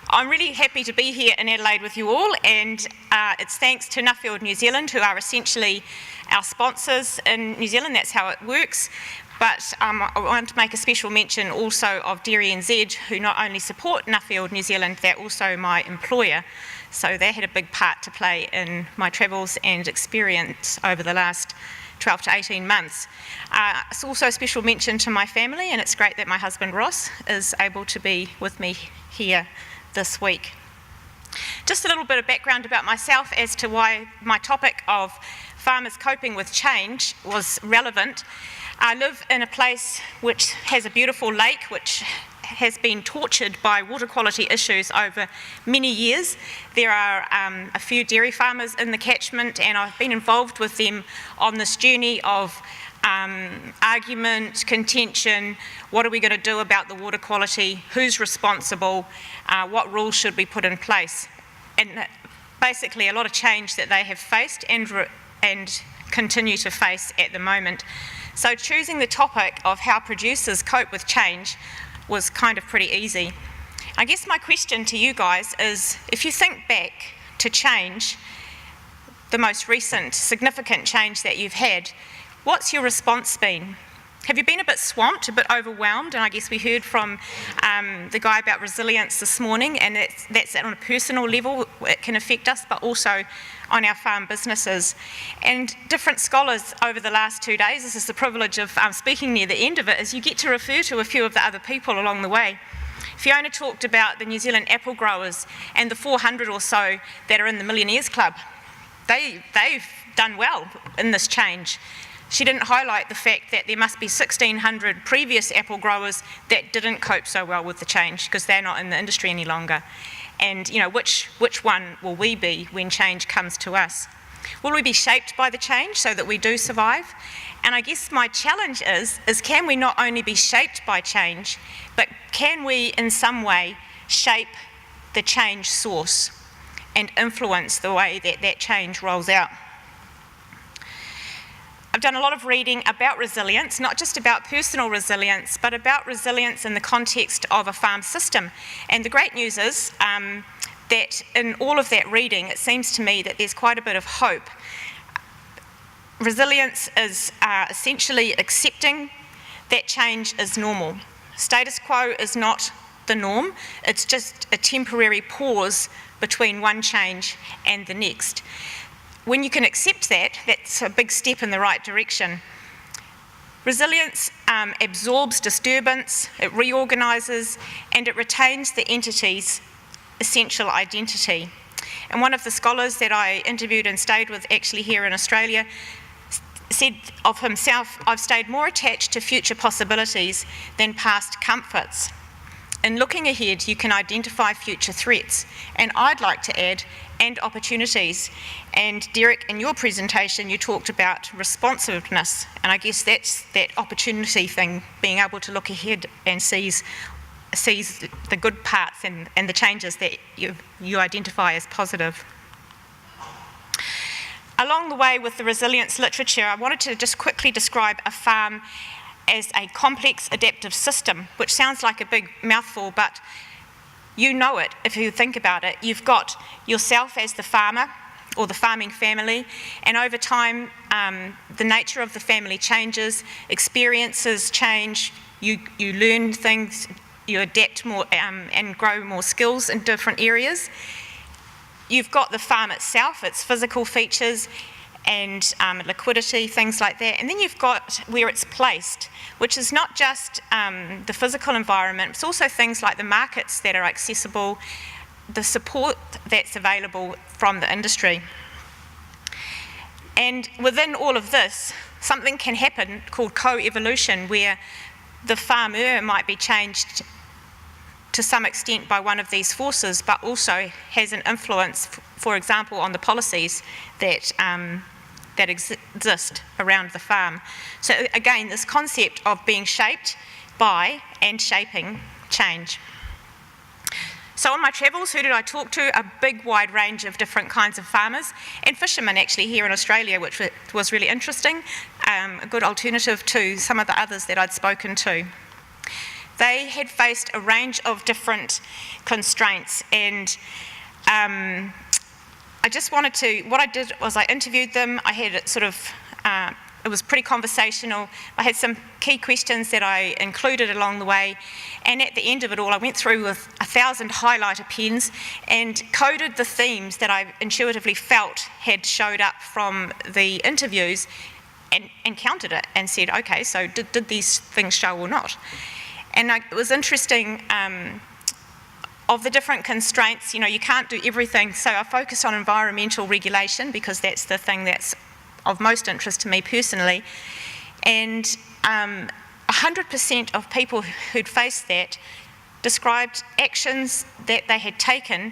I'm really happy to be here in Adelaide with you all, and it's thanks to Nuffield New Zealand, who are essentially our sponsors in New Zealand. That's how it works. But I want to make a special mention also of DairyNZ, who not only support Nuffield New Zealand, they're also my employer. So they had a big part to play in my travels and experience over the last 12 to 18 months. It's also a special mention to my family, and it's great that my husband Ross is able to be with me here this week. Just a little bit of background about myself as to why my topic of farmers coping with change was relevant. I live in a place which has a beautiful lake which has been tortured by water quality issues over many years. There are a few dairy farmers in the catchment, and I've been involved with them on this journey of argument, contention, what are we going to do about the water quality, who's responsible, what rules should be put in place, and basically a lot of change that they have faced and continue to face at the moment. So choosing the topic of how producers cope with change was kind of pretty easy. I guess my question to you guys is, if you think back to change, the most recent significant change that you've had, what's your response been? Have you been a bit swamped, a bit overwhelmed? And I guess we heard from the guy about resilience this morning, and that's on a personal level, it can affect us, but also on our farm businesses. And different scholars over the last 2 days, this is the privilege of speaking near the end of it, is you get to refer to a few of the other people along the way. Fiona talked about the New Zealand apple growers and the 400 or so that are in the Millionaires Club. They've done well in this change. She didn't highlight the fact that there must be 1,600 previous apple growers that didn't cope so well with the change because they're not in the industry any longer. And you know, which one will we be when change comes to us? Will we be shaped by the change so that we do survive? And I guess my challenge is can we not only be shaped by change, but can we in some way shape the change source and influence the way that that change rolls out? I've done a lot of reading about resilience, not just about personal resilience, but about resilience in the context of a farm system. And the great news is that in all of that reading, it seems to me that there's quite a bit of hope. Resilience is essentially accepting that change is normal. Status quo is not the norm, it's just a temporary pause between one change and the next. When you can accept that, that's a big step in the right direction. Resilience absorbs disturbance, it reorganises, and it retains the entity's essential identity. And one of the scholars that I interviewed and stayed with actually here in Australia said of himself, "I've stayed more attached to future possibilities than past comforts. In looking ahead, you can identify future threats," and I'd like to add, and opportunities. And Derek, in your presentation, you talked about responsiveness, and I guess that's that opportunity thing, being able to look ahead and sees the good parts and the changes that you identify as positive. Along the way with the resilience literature, I wanted to just quickly describe a farm as a complex adaptive system, which sounds like a big mouthful, but you know it if you think about it. You've got yourself as the farmer or the farming family, and over time the nature of the family changes, experiences change, you learn things, you adapt more and grow more skills in different areas. You've got the farm itself, its physical features and liquidity, things like that. And then you've got where it's placed, which is not just the physical environment, it's also things like the markets that are accessible, the support that's available from the industry. And within all of this, something can happen called co-evolution, where the farmer might be changed to some extent by one of these forces, but also has an influence, for example, on the policies that exist around the farm. So again, this concept of being shaped by and shaping change. So on my travels, who did I talk to? A big wide range of different kinds of farmers and fishermen actually here in Australia, which was really interesting, a good alternative to some of the others that I'd spoken to. They had faced a range of different constraints, and what I did was I interviewed them. I had it it was pretty conversational. I had some key questions that I included along the way, and at the end of it all, I went through with 1,000 highlighter pens and coded the themes that I intuitively felt had showed up from the interviews, and counted it and said, okay, so did these things show or not? And it was interesting, of the different constraints, you can't do everything, so I focused on environmental regulation because that's the thing that's of most interest to me personally. And 100% of people who'd faced that described actions that they had taken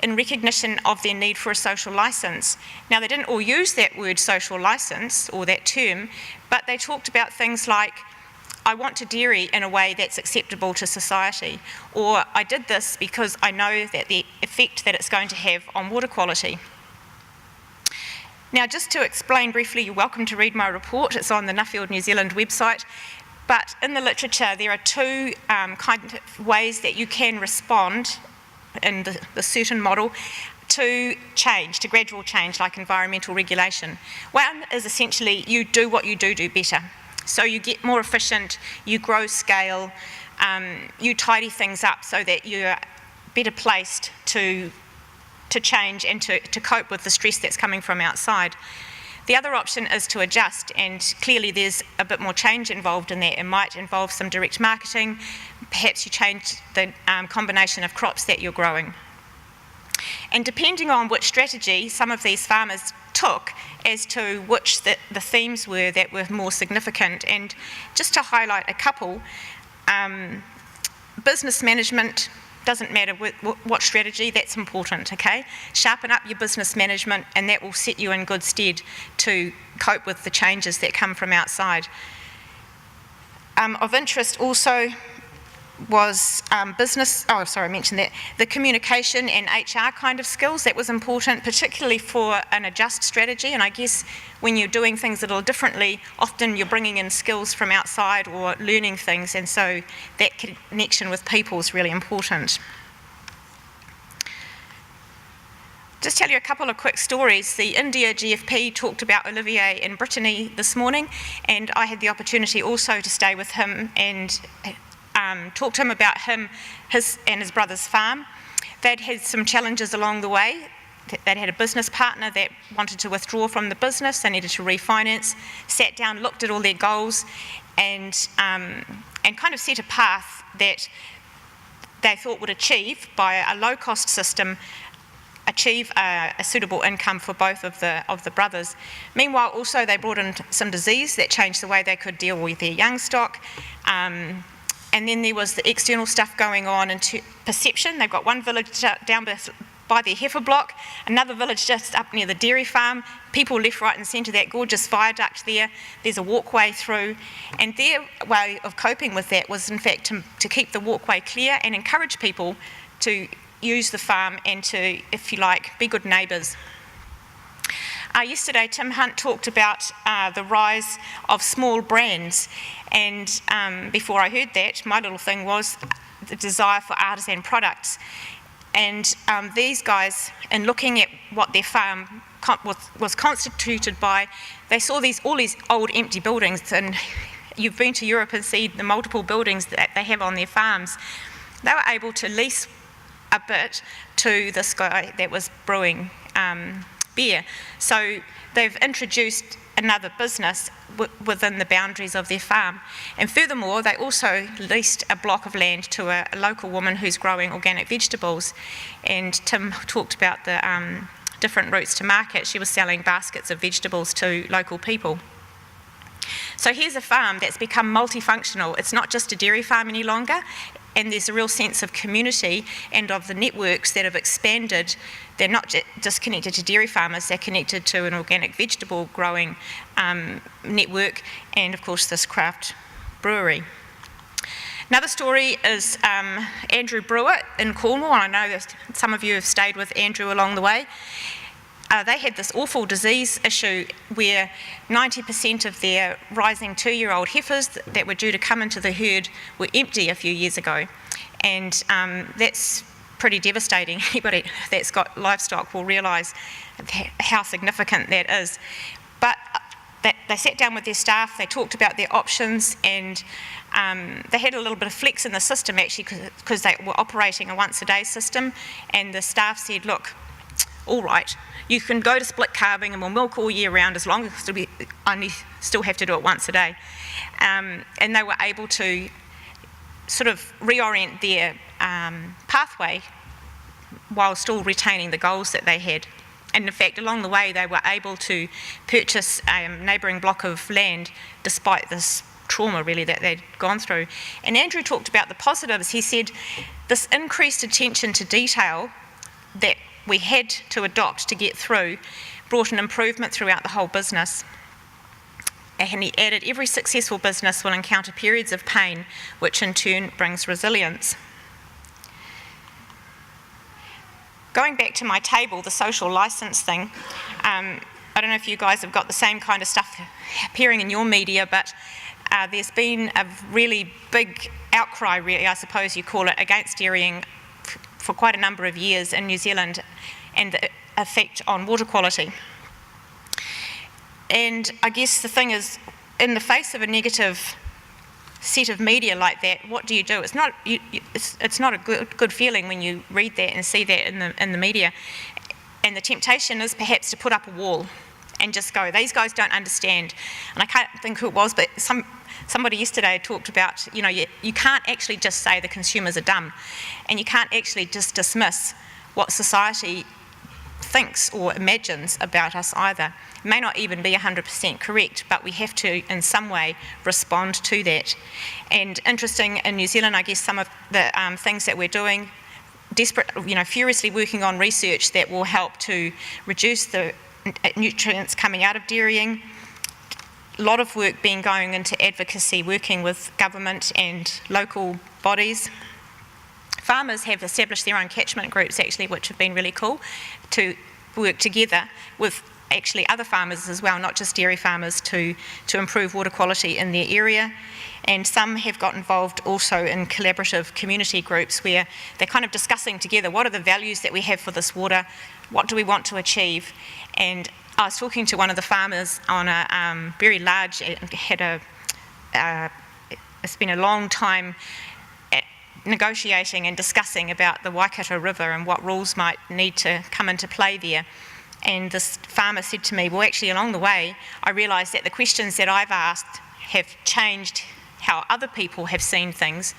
in recognition of their need for a social licence. Now, they didn't all use that word social licence or that term, but they talked about things like, I want to dairy in a way that's acceptable to society, or I did this because I know that the effect that it's going to have on water quality. Now, just to explain briefly, you're welcome to read my report. It's on the Nuffield New Zealand website. But in the literature, there are two kind of ways that you can respond in the certain model to change, to gradual change, like environmental regulation. One is essentially you do what you do better. So you get more efficient, you grow scale, you tidy things up so that you're better placed to change and to cope with the stress that's coming from outside. The other option is to adjust, and clearly there's a bit more change involved in that. It might involve some direct marketing, perhaps you change the combination of crops that you're growing. And depending on which strategy some of these farmers took as to which the themes were that were more significant, and just to highlight a couple, business management, doesn't matter what strategy, that's important, okay? Sharpen up your business management and that will set you in good stead to cope with the changes that come from outside. Of interest also was I mentioned that, the communication and HR kind of skills, that was important, particularly for an adjust strategy, and I guess when you're doing things a little differently, often you're bringing in skills from outside or learning things, and so that connection with people is really important. Just tell you a couple of quick stories. The India GFP talked about Olivier in Brittany this morning, and I had the opportunity also to stay with him and talk to him about his and his brother's farm. They'd had some challenges along the way. They'd had a business partner that wanted to withdraw from the business. They needed to refinance. Sat down, looked at all their goals, and kind of set a path that they thought would achieve, by a low-cost system, achieve a suitable income for both of the brothers. Meanwhile, also they brought in some disease that changed the way they could deal with their young stock. And then there was the external stuff going on into perception. They've got one village down by their heifer block, another village just up near the dairy farm, people left, right and centre, that gorgeous viaduct there, there's a walkway through, and their way of coping with that was in fact to keep the walkway clear and encourage people to use the farm and to, if you like, be good neighbours. Yesterday, Tim Hunt talked about the rise of small brands, and before I heard that, my little thing was the desire for artisan products. And these guys, in looking at what their farm was constituted by, they saw all these old empty buildings, and you've been to Europe and seen the multiple buildings that they have on their farms. They were able to lease a bit to this guy that was brewing beer. So they've introduced another business within the boundaries of their farm. And furthermore, they also leased a block of land to a local woman who's growing organic vegetables. And Tim talked about the different routes to market. She was selling baskets of vegetables to local people. So here's a farm that's become multifunctional. It's not just a dairy farm any longer, and there's a real sense of community and of the networks that have expanded. They're not just connected to dairy farmers, they're connected to an organic vegetable growing network, and of course this craft brewery. Another story is Andrew Brewer in Cornwall, and I know that some of you have stayed with Andrew along the way. they had this awful disease issue where 90% of their rising 2-year-old heifers that were due to come into the herd were empty a few years ago. And that's pretty devastating. Anybody that's got livestock will realise how significant that is. But they sat down with their staff, they talked about their options, and they had a little bit of flex in the system actually because they were operating a once-a-day system, and the staff said, look, all right, you can go to split calving and we'll milk all year round as long as we only still have to do it once a day. And they were able to sort of reorient their pathway while still retaining the goals that they had. And in fact, along the way, they were able to purchase a neighbouring block of land despite this trauma really that they'd gone through. And Andrew talked about the positives. He said this increased attention to detail that we had to adopt to get through brought an improvement throughout the whole business. And he added, every successful business will encounter periods of pain, which in turn brings resilience. Going back to my table, the social licence thing, I don't know if you guys have got the same kind of stuff appearing in your media, but there's been a really big outcry, really, I suppose you call it, against dairying for quite a number of years in New Zealand and the effect on water quality. And I guess the thing is, in the face of a negative set of media like that, what do you do? It's not a good feeling when you read that and see that in the media. And the temptation is perhaps to put up a wall and just go, these guys don't understand. And I can't think who it was, but somebody yesterday talked about, you can't actually just say the consumers are dumb, and you can't actually just dismiss what society thinks or imagines about us either. It may not even be 100% correct, but we have to in some way respond to that. And interesting, in New Zealand, I guess some of the things that we're doing, furiously working on research that will help to reduce the nutrients coming out of dairying. A lot of work being going into advocacy, working with government and local bodies. Farmers have established their own catchment groups actually, which have been really cool, to work together with actually other farmers as well, not just dairy farmers, to improve water quality in their area. And some have got involved also in collaborative community groups where they're kind of discussing together what are the values that we have for this water, what do we want to achieve. And I was talking to one of the farmers on a very large, it's been a long time negotiating and discussing about the Waikato River and what rules might need to come into play there. And this farmer said to me, well, actually along the way, I realised that the questions that I've asked have changed how other people have seen things,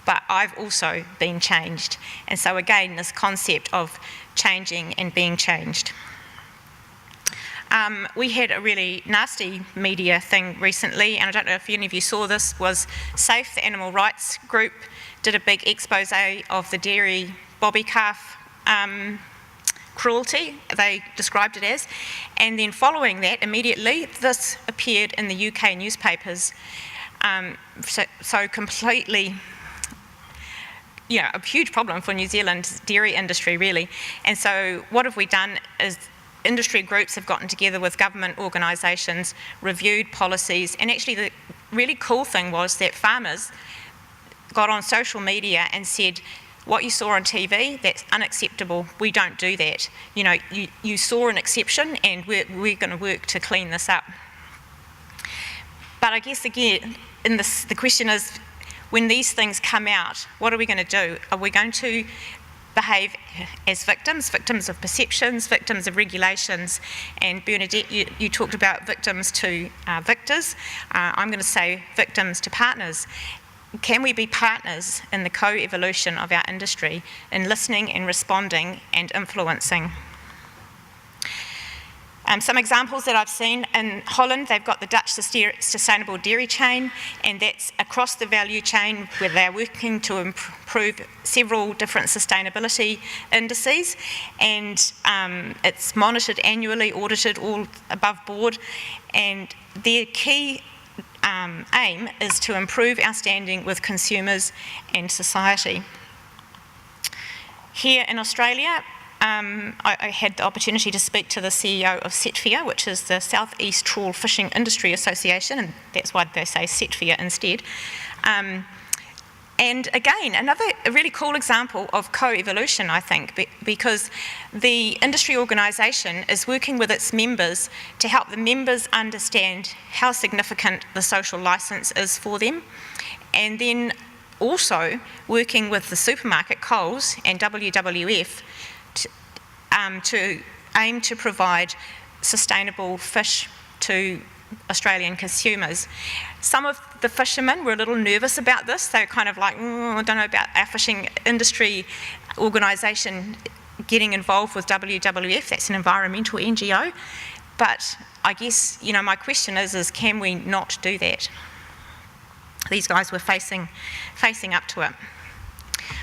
but I've also been changed. And so again, this concept of changing and being changed. We had a really nasty media thing recently, and I don't know if any of you saw this, was SAFE, the animal rights group, did a big expose of the dairy bobby calf cruelty, they described it as. And then following that, immediately, this appeared in the UK newspapers. So completely, a huge problem for New Zealand's dairy industry, really. And so what have we done is industry groups have gotten together with government organisations, reviewed policies, and actually the really cool thing was that farmers got on social media and said, what you saw on TV, that's unacceptable, we don't do that. You saw an exception and we're going to work to clean this up. But I guess again, the question is, when these things come out, what are we going to do? Are we going to behave as victims of perceptions, victims of regulations? And Bernadette, you talked about victims to victors. I'm going to say victims to partners. Can we be partners in the co-evolution of our industry in listening and responding and influencing? Some examples that I've seen in Holland, they've got the Dutch Sustainable Dairy Chain, and that's across the value chain where they're working to improve several different sustainability indices, and it's monitored annually, audited, all above board, and their key aim is to improve our standing with consumers and society. Here in Australia, I had the opportunity to speak to the CEO of SETFIA, which is the South East Trawl Fishing Industry Association, and that's why they say SETFIA instead. And again, another really cool example of co-evolution, I think, because the industry organisation is working with its members to help the members understand how significant the social licence is for them, and then also working with the supermarket, Coles, and WWF to aim to provide sustainable fish to Australian consumers. Some of the fishermen were a little nervous about this. They were kind of like, I don't know about our fishing industry organisation getting involved with WWF. That's an environmental NGO. But I guess, my question is can we not do that? These guys were facing up to it.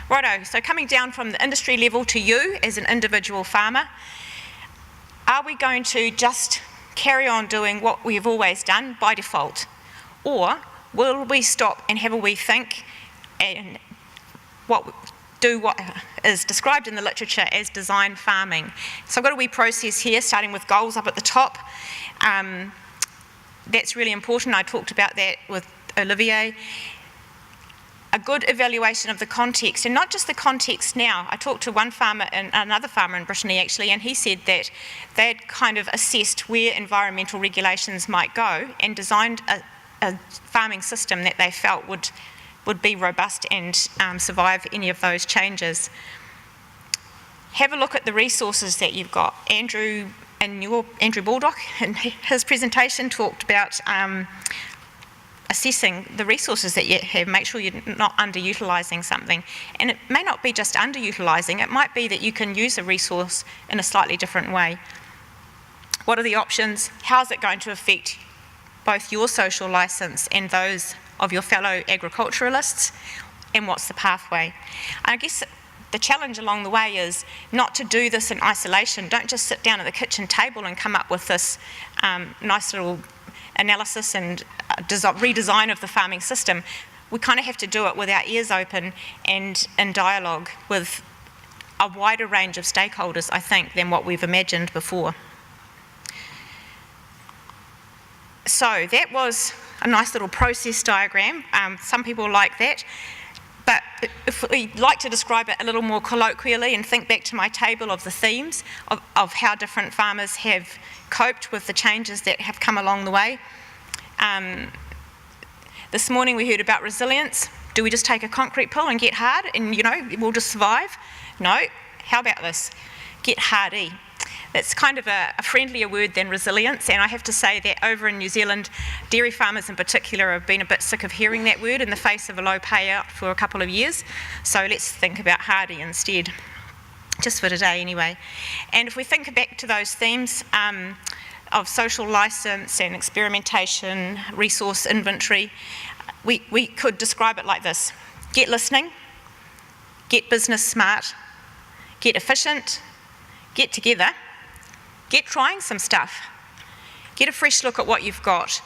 Righto, so coming down from the industry level to you as an individual farmer, are we going to just carry on doing what we've always done by default? Or will we stop and have a wee think and do what is described in the literature as design farming? So I've got a wee process here, starting with goals up at the top. That's really important. I talked about that with Olivier. A good evaluation of the context, and not just the context now. I talked to one farmer, and another farmer in Brittany actually, and he said that they'd kind of assessed where environmental regulations might go and designed a farming system that they felt would be robust and survive any of those changes. Have a look at the resources that you've got. Andrew Baldock in his presentation talked about assessing the resources that you have. Make sure you're not underutilising something. And it may not be just underutilising, it might be that you can use a resource in a slightly different way. What are the options? How's it going to affect both your social licence and those of your fellow agriculturalists? And what's the pathway? I guess the challenge along the way is not to do this in isolation. Don't just sit down at the kitchen table and come up with this nice little analysis and redesign of the farming system. We kind of have to do it with our ears open and in dialogue with a wider range of stakeholders, I think, than what we've imagined before. So that was a nice little process diagram. Some people like that. But if we like to describe it a little more colloquially and think back to my table of the themes of how different farmers have coped with the changes that have come along the way. This morning we heard about resilience. Do we just take a concrete pill and get hard and, we'll just survive? No. How about this? Get hardy. It's kind of a friendlier word than resilience, and I have to say that over in New Zealand, dairy farmers in particular have been a bit sick of hearing that word in the face of a low payout for a couple of years. So let's think about hardy instead, just for today anyway. And if we think back to those themes of social licence and experimentation, resource inventory, we could describe it like this: get listening, get business smart, get efficient, get together, get trying some stuff, get a fresh look at what you've got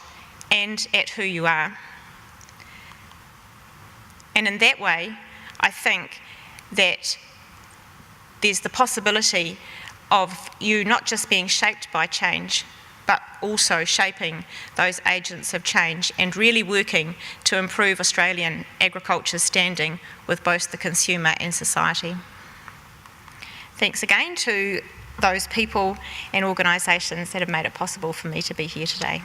and at who you are. And in that way, I think that there's the possibility of you not just being shaped by change, but also shaping those agents of change and really working to improve Australian agriculture's standing with both the consumer and society. Thanks again to those people and organisations that have made it possible for me to be here today.